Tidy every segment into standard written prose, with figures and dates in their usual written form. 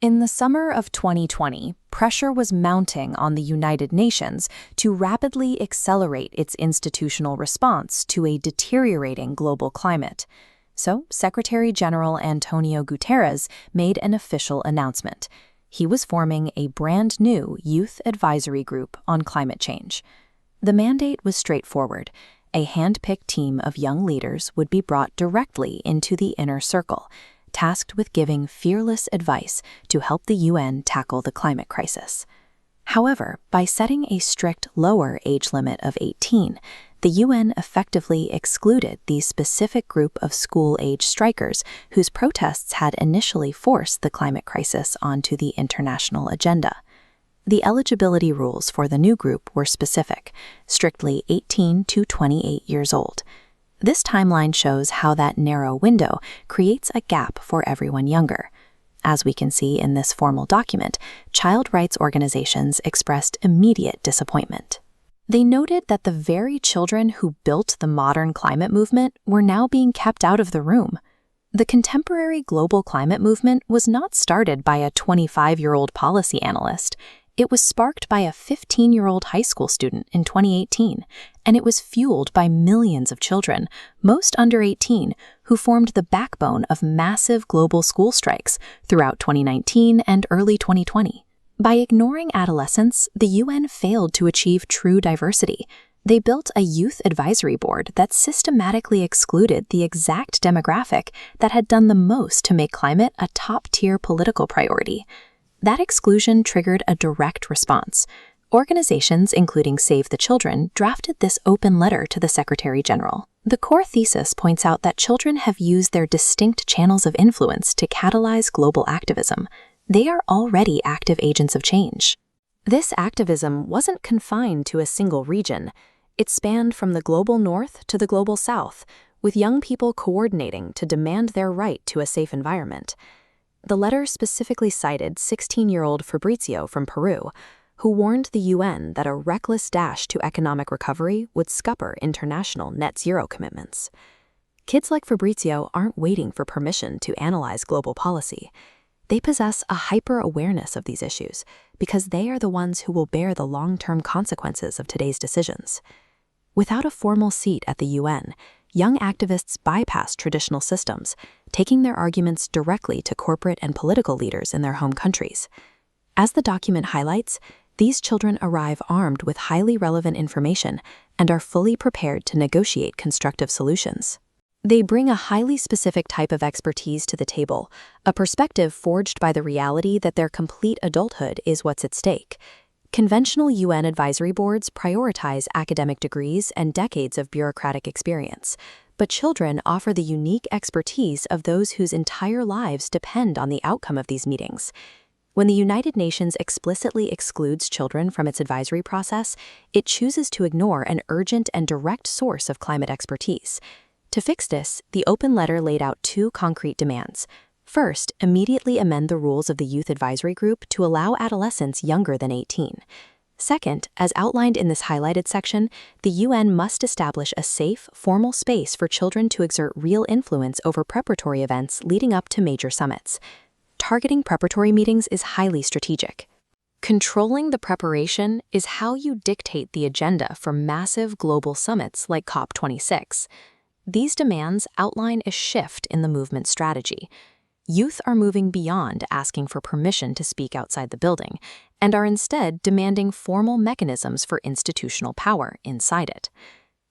In the summer of 2020, pressure was mounting on the United Nations to rapidly accelerate its institutional response to a deteriorating global climate. So, Secretary General Antonio Guterres made an official announcement. He was forming a brand new Youth Advisory Group on climate change. The mandate was straightforward. A hand-picked team of young leaders would be brought directly into the inner circle, tasked with giving fearless advice to help the UN tackle the climate crisis. However, by setting a strict lower age limit of 18, the UN effectively excluded the specific group of school-age strikers whose protests had initially forced the climate crisis onto the international agenda. The eligibility rules for the new group were specific, strictly 18 to 28 years old. This timeline shows how that narrow window creates a gap for everyone younger. As we can see in this formal document, child rights organizations expressed immediate disappointment. They noted that the very children who built the modern climate movement were now being kept out of the room. The contemporary global climate movement was not started by a 25-year-old policy analyst. It was sparked by a 15-year-old high school student in 2018, and it was fueled by millions of children, most under 18, who formed the backbone of massive global school strikes throughout 2019 and early 2020. By ignoring adolescents, the UN failed to achieve true diversity. They built a youth advisory board that systematically excluded the exact demographic that had done the most to make climate a top-tier political priority. That exclusion triggered a direct response. Organizations, including Save the Children, drafted this open letter to the Secretary General. The core thesis points out that children have used their distinct channels of influence to catalyze global activism. They are already active agents of change. This activism wasn't confined to a single region. It spanned from the global north to the global south, with young people coordinating to demand their right to a safe environment. The letter specifically cited 16-year-old Fabrizio from Peru, who warned the UN that a reckless dash to economic recovery would scupper international net zero commitments. Kids like Fabrizio aren't waiting for permission to analyze global policy. They possess a hyper-awareness of these issues because they are the ones who will bear the long-term consequences of today's decisions. Without a formal seat at the UN, young activists bypass traditional systems, taking their arguments directly to corporate and political leaders in their home countries. As the document highlights, these children arrive armed with highly relevant information and are fully prepared to negotiate constructive solutions. They bring a highly specific type of expertise to the table, a perspective forged by the reality that their complete adulthood is what's at stake. Conventional UN advisory boards prioritize academic degrees and decades of bureaucratic experience, but children offer the unique expertise of those whose entire lives depend on the outcome of these meetings. When the United Nations explicitly excludes children from its advisory process, it chooses to ignore an urgent and direct source of climate expertise. To fix this, the open letter laid out two concrete demands. First, immediately amend the rules of the Youth Advisory Group to allow adolescents younger than 18. Second, as outlined in this highlighted section, the UN must establish a safe, formal space for children to exert real influence over preparatory events leading up to major summits. Targeting preparatory meetings is highly strategic. Controlling the preparation is how you dictate the agenda for massive global summits like COP26. These demands outline a shift in the movement's strategy. Youth are moving beyond asking for permission to speak outside the building and are instead demanding formal mechanisms for institutional power inside it.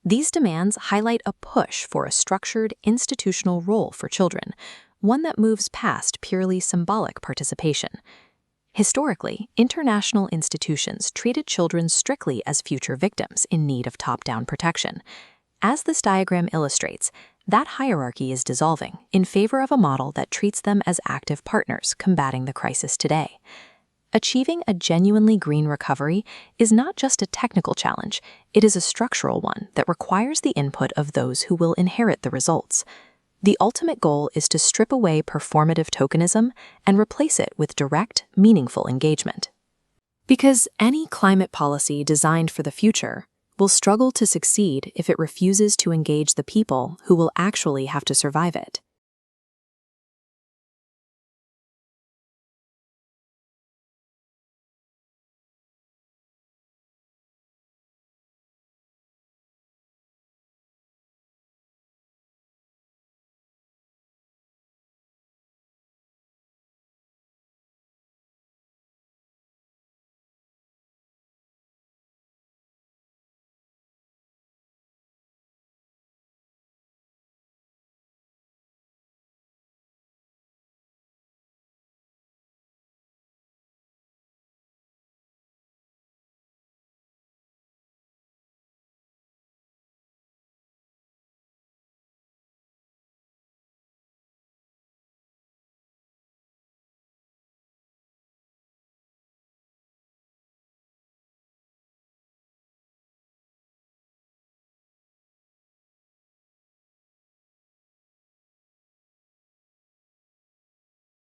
These demands highlight a push for a structured institutional role for children, one that moves past purely symbolic participation. Historically, international institutions treated children strictly as future victims in need of top-down protection. As this diagram illustrates, that hierarchy is dissolving in favor of a model that treats them as active partners combating the crisis today. Achieving a genuinely green recovery is not just a technical challenge, it is a structural one that requires the input of those who will inherit the results. The ultimate goal is to strip away performative tokenism and replace it with direct, meaningful engagement. Because any climate policy designed for the future will struggle to succeed if it refuses to engage the people who will actually have to survive it.